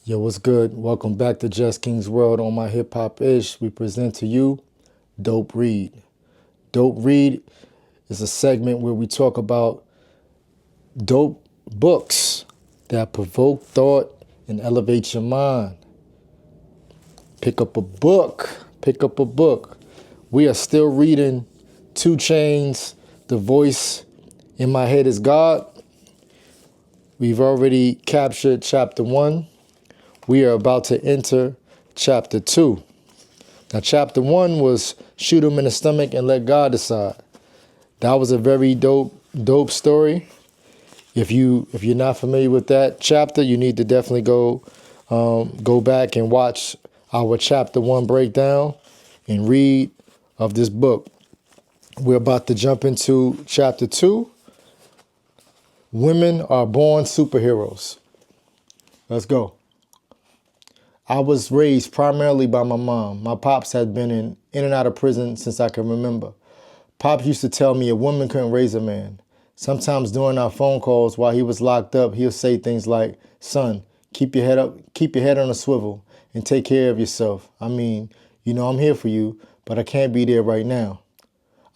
Yo, what's good? Welcome back to Just King's World on my hip hop ish. We present to you Dope Read. Dope Read is a segment where we talk about dope books that provoke thought and elevate your mind. Pick up a book. Pick up a book. We are still reading 2 Chainz, The Voice in My Head is God. We've already captured chapter 1. We are about to enter chapter 2. Now, chapter 1 was shoot him in the stomach and let God decide. That was a very dope story. If you're not familiar with that chapter, you need to definitely go back and watch our chapter 1 breakdown and read of this book. We're about to jump into chapter 2. Women are born superheroes. Let's go. I was raised primarily by my mom. My pops had been in and out of prison since I can remember. Pops used to tell me a woman couldn't raise a man. Sometimes during our phone calls while he was locked up, he'll say things like, "Son, keep your head up, keep your head on a swivel and take care of yourself. I mean, I'm here for you, but I can't be there right now.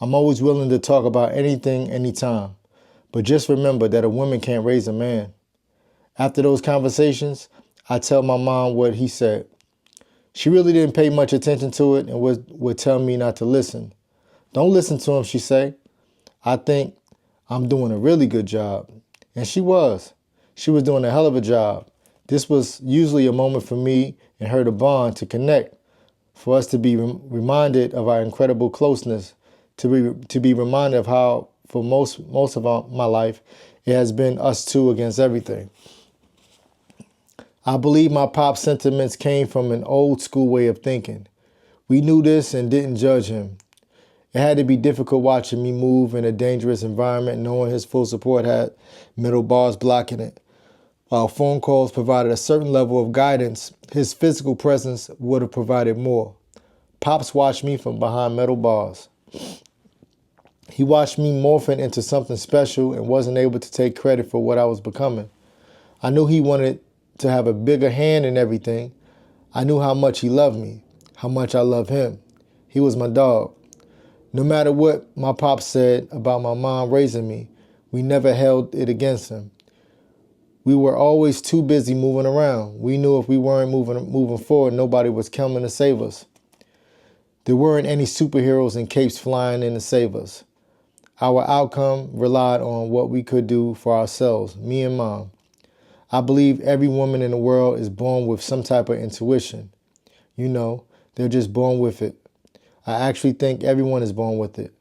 I'm always willing to talk about anything, anytime. But just remember that a woman can't raise a man." After those conversations, I tell my mom what he said. She really didn't pay much attention to it and would tell me not to listen. "Don't listen to him," she say. "I think I'm doing a really good job." And she was. She was doing a hell of a job. This was usually a moment for me and her to bond, to connect, for us to be reminded of our incredible closeness, to be reminded of how for most of my life it has been us two against everything. I believe my pop's sentiments came from an old school way of thinking. We knew this and didn't judge him. It had to be difficult watching me move in a dangerous environment, knowing his full support had middle bars blocking it. While phone calls provided a certain level of guidance, his physical presence would have provided more. Pops watched me from behind metal bars. He watched me morphing into something special and wasn't able to take credit for what I was becoming. I knew he wanted to have a bigger hand in everything. I knew how much he loved me, how much I love him. He was my dog. No matter what my pop said about my mom raising me, we never held it against him. We were always too busy moving around. We knew if we weren't moving forward, nobody was coming to save us. There weren't any superheroes in capes flying in to save us. Our outcome relied on what we could do for ourselves, me and mom. I believe every woman in the world is born with some type of intuition. They're just born with it. I actually think everyone is born with it.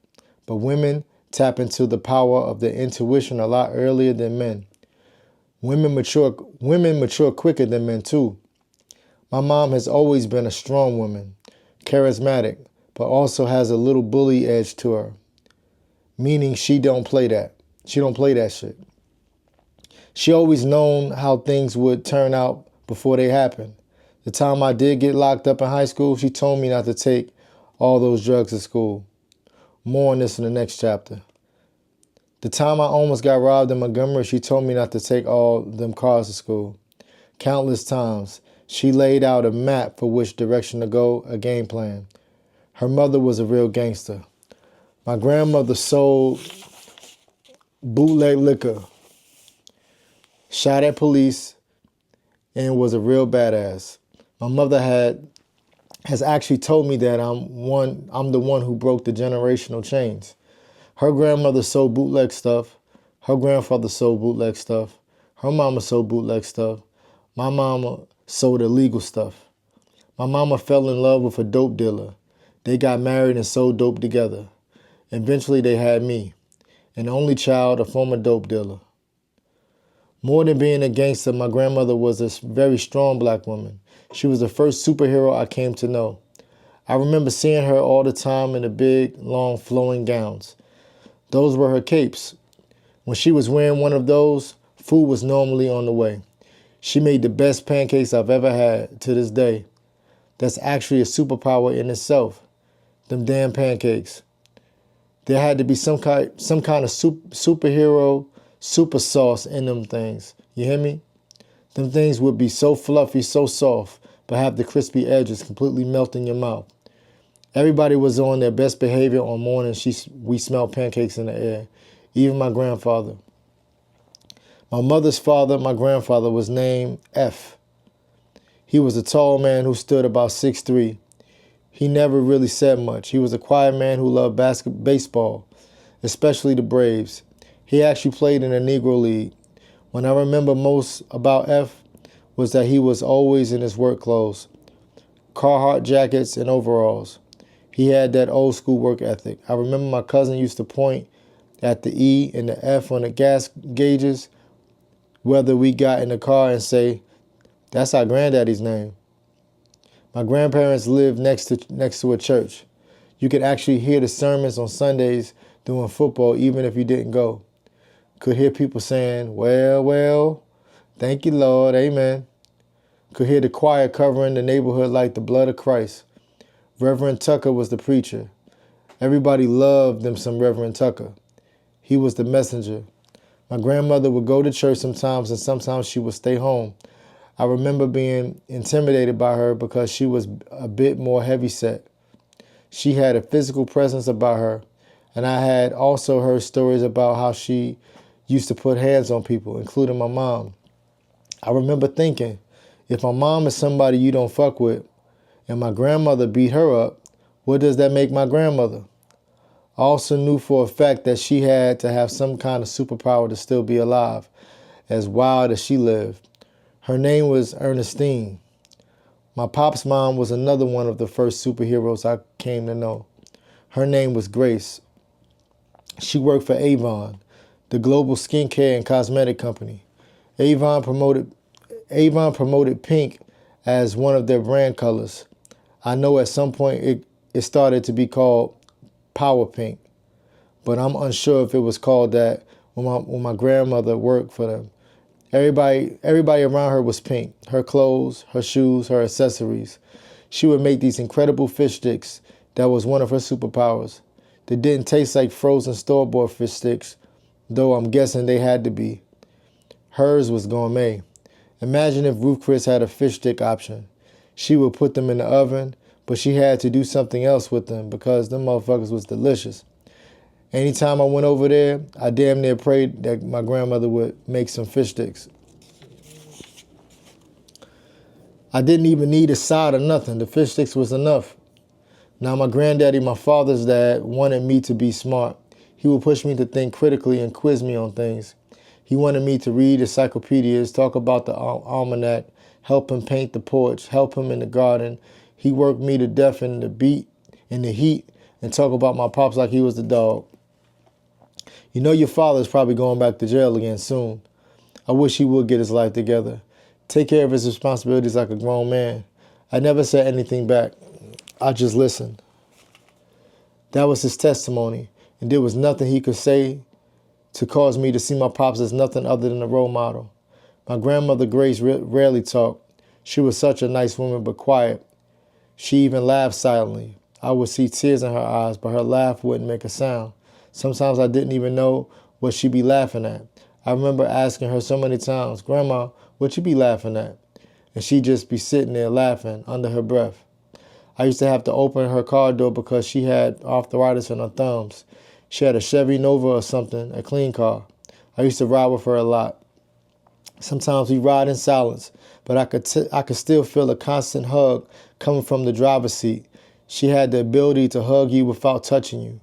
But women tap into the power of their intuition a lot earlier than men. Women mature quicker than men too. My mom has always been a strong woman, charismatic, but also has a little bully edge to her. Meaning she don't play that. She don't play that shit. She always known how things would turn out before they happened. The time I did get locked up in high school, she told me not to take all those drugs at school. More on this in the next chapter. The time I almost got robbed in Montgomery, she told me not to take all them cars to school. Countless times, she laid out a map for which direction to go, a game plan. Her mother was a real gangster. My grandmother sold bootleg liquor, shot at police, and was a real badass. My mother has actually told me that I'm the one who broke the generational chains. Her grandmother sold bootleg stuff. Her grandfather sold bootleg stuff. Her mama sold bootleg stuff. My mama sold illegal stuff. My mama fell in love with a dope dealer. They got married and sold dope together. Eventually they had me, an only child, a former dope dealer. More than being a gangster, my grandmother was a very strong black woman. She was the first superhero I came to know. I remember seeing her all the time in the big, long, flowing gowns. Those were her capes. When she was wearing one of those, food was normally on the way. She made the best pancakes I've ever had to this day. That's actually a superpower in itself. Them damn pancakes. There had to be some kind of superhero super sauce in them things. You hear me? Them things would be so fluffy, so soft, but have the crispy edges completely melt in your mouth. Everybody was on their best behavior on mornings we smelled pancakes in the air, even my grandfather. My mother's father, my grandfather, was named F. He was a tall man who stood about 6'3". He never really said much. He was a quiet man who loved baseball, especially the Braves. He actually played in the Negro League. What I remember most about F was that he was always in his work clothes, Carhartt jackets and overalls. He had that old school work ethic. I remember my cousin used to point at the E and the F on the gas gauges, whether we got in the car, and say, "That's our granddaddy's name." My grandparents lived next to a church. You could actually hear the sermons on Sundays during football, even if you didn't go. Could hear people saying, "Well, well, thank you, Lord, amen." Could hear the choir covering the neighborhood like the blood of Christ. Reverend Tucker was the preacher. Everybody loved them some Reverend Tucker. He was the messenger. My grandmother would go to church sometimes, and sometimes she would stay home. I remember being intimidated by her because she was a bit more heavyset. She had a physical presence about her, and I had also heard stories about how she used to put hands on people, including my mom. I remember thinking, if my mom is somebody you don't fuck with, and my grandmother beat her up, what does that make my grandmother? I also knew for a fact that she had to have some kind of superpower to still be alive, as wild as she lived. Her name was Ernestine. My pop's mom was another one of the first superheroes I came to know. Her name was Grace. She worked for Avon, the global skincare and cosmetic company. Avon promoted pink as one of their brand colors. I know at some point it started to be called Power Pink, but I'm unsure if it was called that when my grandmother worked for them. Everybody around her was pink. Her clothes, her shoes, her accessories. She would make these incredible fish sticks. That was one of her superpowers. They didn't taste like frozen store-bought fish sticks, though I'm guessing they had to be. Hers was gourmet. Imagine if Ruth Chris had a fish stick option. She would put them in the oven, but she had to do something else with them because them motherfuckers was delicious. Anytime I went over there, I damn near prayed that my grandmother would make some fish sticks. I didn't even need a side or nothing. The fish sticks was enough. Now my granddaddy, my father's dad, wanted me to be smart. He would push me to think critically and quiz me on things. He wanted me to read encyclopedias, talk about the almanac, help him paint the porch, help him in the garden. He worked me to death in the heat, and talk about my pops like he was the dog. You know your father's probably going back to jail again soon. I wish he would get his life together. Take care of his responsibilities like a grown man. I never said anything back. I just listened. That was his testimony, and there was nothing he could say to cause me to see my pops as nothing other than a role model. My grandmother Grace rarely talked. She was such a nice woman, but quiet. She even laughed silently. I would see tears in her eyes, but her laugh wouldn't make a sound. Sometimes I didn't even know what she'd be laughing at. I remember asking her so many times, "Grandma, what you be laughing at?" And she'd just be sitting there laughing under her breath. I used to have to open her car door because she had arthritis in her thumbs. She had a Chevy Nova or something, a clean car. I used to ride with her a lot. Sometimes we ride in silence, but I could still feel a constant hug coming from the driver's seat. She had the ability to hug you without touching you.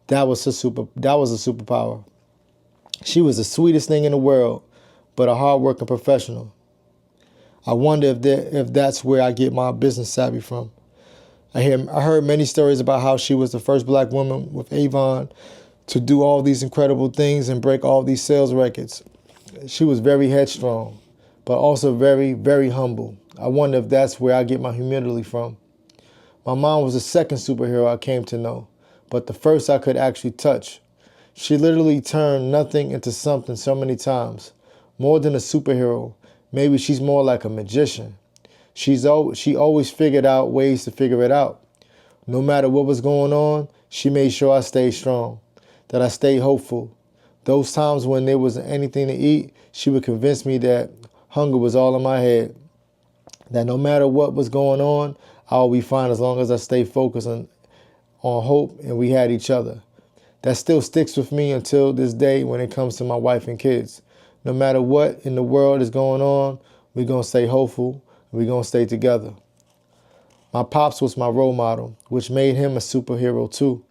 That was a superpower. She was the sweetest thing in the world, but a hard-working professional. I wonder if that's where I get my business savvy from. I heard many stories about how she was the first black woman with Avon to do all these incredible things and break all these sales records. She was very headstrong, but also very, very humble. I wonder if that's where I get my humility from. My mom was the second superhero I came to know, but the first I could actually touch. She literally turned nothing into something so many times. More than a superhero, maybe she's more like a magician. She always figured out ways to figure it out. No matter what was going on, she made sure I stayed strong, that I stayed hopeful. Those times when there wasn't anything to eat, she would convince me that hunger was all in my head. That no matter what was going on, I'll be fine as long as I stay focused on hope and we had each other. That still sticks with me until this day when it comes to my wife and kids. No matter what in the world is going on, we're going to stay hopeful and we're going to stay together. My pops was my role model, which made him a superhero too.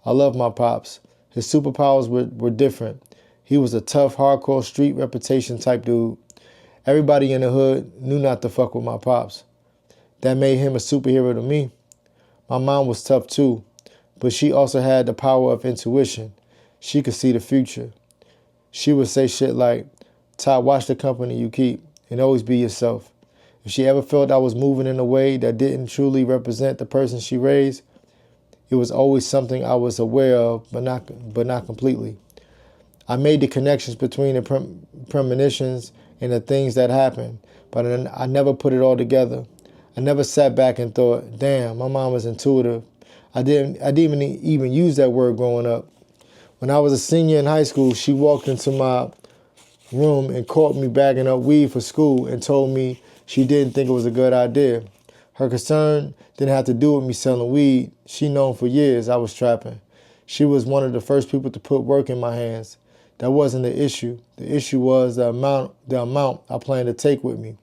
I love my pops. His superpowers were different. He was a tough, hardcore street reputation type dude. Everybody in the hood knew not to fuck with my pops. That made him a superhero to me. My mom was tough too, but she also had the power of intuition. She could see the future. She would say shit like, "Ty, watch the company you keep and always be yourself." If she ever felt I was moving in a way that didn't truly represent the person she raised, it was always something I was aware of, but not completely. I made the connections between the premonitions and the things that happened, but I never put it all together. I never sat back and thought, damn, my mom was intuitive. I didn't even use that word growing up. When I was a senior in high school, she walked into my room and caught me bagging up weed for school and told me she didn't think it was a good idea. Her concern didn't have to do with me selling weed. She known for years I was trapping. She was one of the first people to put work in my hands. That wasn't the issue. The issue was the amount I planned to take with me.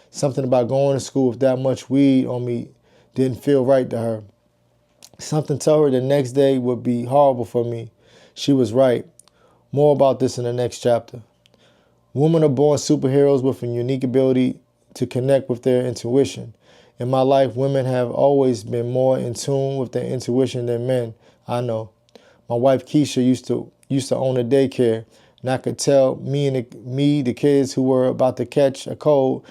Something about going to school with that much weed on me didn't feel right to her. Something told her the next day would be horrible for me. She was right. More about this in the next chapter. Women are born superheroes with a unique ability to connect with their intuition. In my life, women have always been more in tune with their intuition than men. I know. My wife Keisha used to own a daycare, and I could tell the kids who were about to catch a cold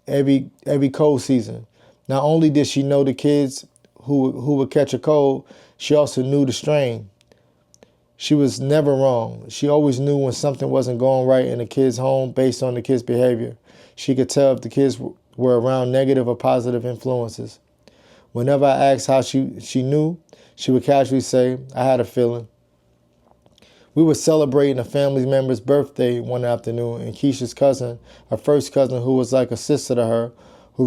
every cold season. Not only did she know the kids who would catch a cold, she also knew the strain. She was never wrong. She always knew when something wasn't going right in the kid's home based on the kid's behavior. She could tell if the kids were around negative or positive influences. Whenever I asked how she knew, she would casually say, "I had a feeling." We were celebrating a family member's birthday one afternoon, and Keisha's cousin, her first cousin who was like a sister to her, who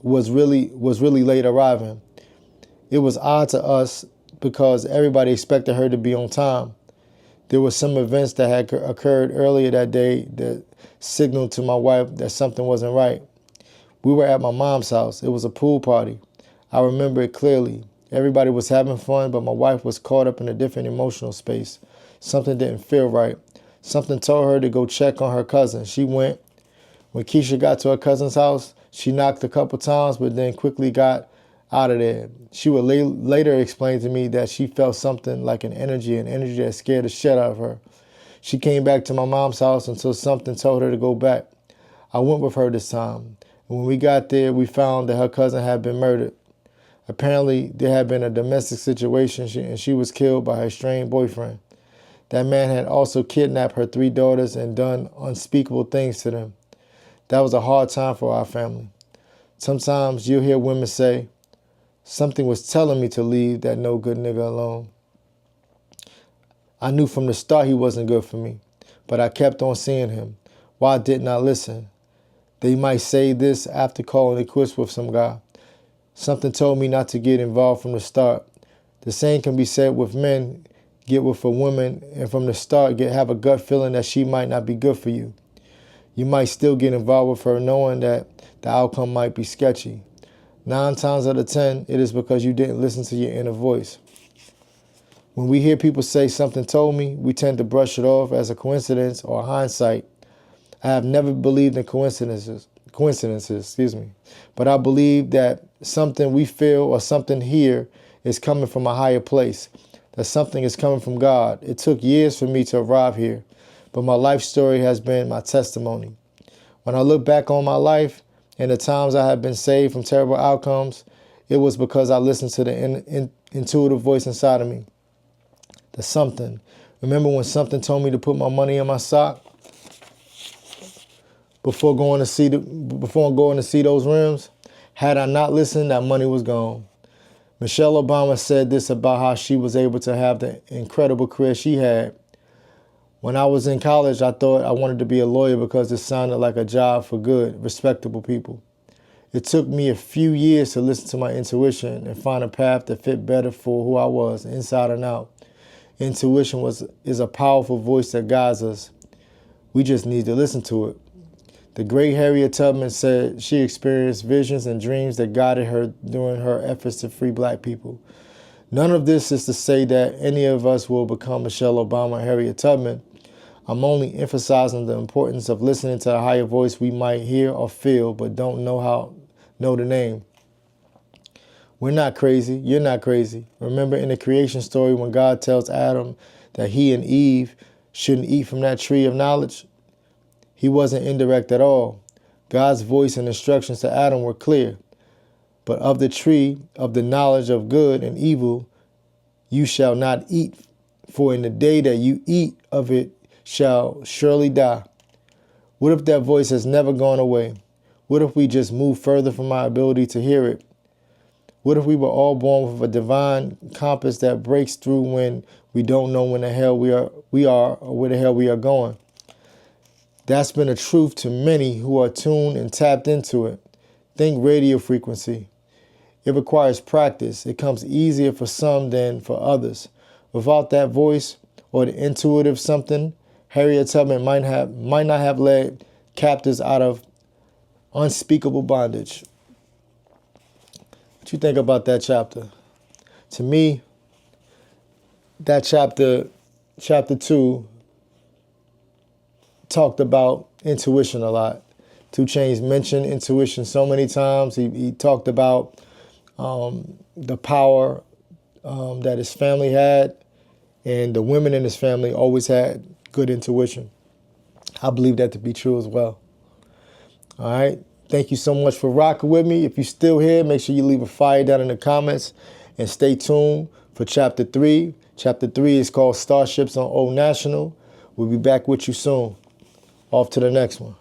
was really late arriving. It was odd to us because everybody expected her to be on time. There were some events that had occurred earlier that day that signaled to my wife that something wasn't right. We were at my mom's house. It was a pool party. I remember it clearly. Everybody was having fun, but my wife was caught up in a different emotional space. Something didn't feel right. Something told her to go check on her cousin. She went. When Keisha got to her cousin's house, she knocked a couple times, but then quickly got out of there. She would later explain to me that she felt something like an energy that scared the shit out of her. She came back to my mom's house until something told her to go back. I went with her this time. And when we got there, we found that her cousin had been murdered. Apparently, there had been a domestic situation and she was killed by her estranged boyfriend. That man had also kidnapped her 3 daughters and done unspeakable things to them. That was a hard time for our family. Sometimes you'll hear women say, "Something was telling me to leave that no good nigga alone." I knew from the start he wasn't good for me, but I kept on seeing him. Why didn't I listen? They might say this after calling it quits with some guy. Something told me not to get involved from the start. The same can be said with men. Get with a woman and from the start have a gut feeling that she might not be good for you. You might still get involved with her knowing that the outcome might be sketchy. 9 times out of 10, it is because you didn't listen to your inner voice. When we hear people say something told me, we tend to brush it off as a coincidence or hindsight. I have never believed in coincidences, but I believe that something we feel or something here is coming from a higher place, that something is coming from God. It took years for me to arrive here, but my life story has been my testimony. When I look back on my life and the times I have been saved from terrible outcomes, it was because I listened to the intuitive voice inside of me. The something. Remember when something told me to put my money in my sock before going to see those rims? Had I not listened, that money was gone. Michelle Obama said this about how she was able to have the incredible career she had. When I was in college, I thought I wanted to be a lawyer because it sounded like a job for good, respectable people. It took me a few years to listen to my intuition and find a path that fit better for who I was, inside and out. Intuition is a powerful voice that guides us. We just need to listen to it. The great Harriet Tubman said she experienced visions and dreams that guided her during her efforts to free black people. None of this is to say that any of us will become Michelle Obama or Harriet Tubman. I'm only emphasizing the importance of listening to a higher voice we might hear or feel but don't know the name. We're not crazy. You're not crazy. Remember in the creation story when God tells Adam that he and Eve shouldn't eat from that tree of knowledge? He wasn't indirect at all. God's voice and instructions to Adam were clear. But of the tree of the knowledge of good and evil you shall not eat, for in the day that you eat of it shall surely die. What if that voice has never gone away? What if we just move further from our ability to hear it? What if we were all born with a divine compass that breaks through when we don't know when the hell we are or where the hell we are going? That's been a truth to many who are tuned and tapped into it. Think radio frequency. It requires practice. It comes easier for some than for others. Without that voice or the intuitive something, Harriet Tubman might not have led captives out of unspeakable bondage. What you think about that chapter? To me, that chapter 2, talked about intuition a lot. 2 Chainz mentioned intuition so many times. He talked about the power that his family had, and the women in his family always had good intuition. I believe that to be true as well. All right. Thank you so much for rocking with me. If you're still here, make sure you leave a fire down in the comments and stay tuned for Chapter 3. Chapter 3 is called Starships on Old National. We'll be back with you soon. Off to the next one.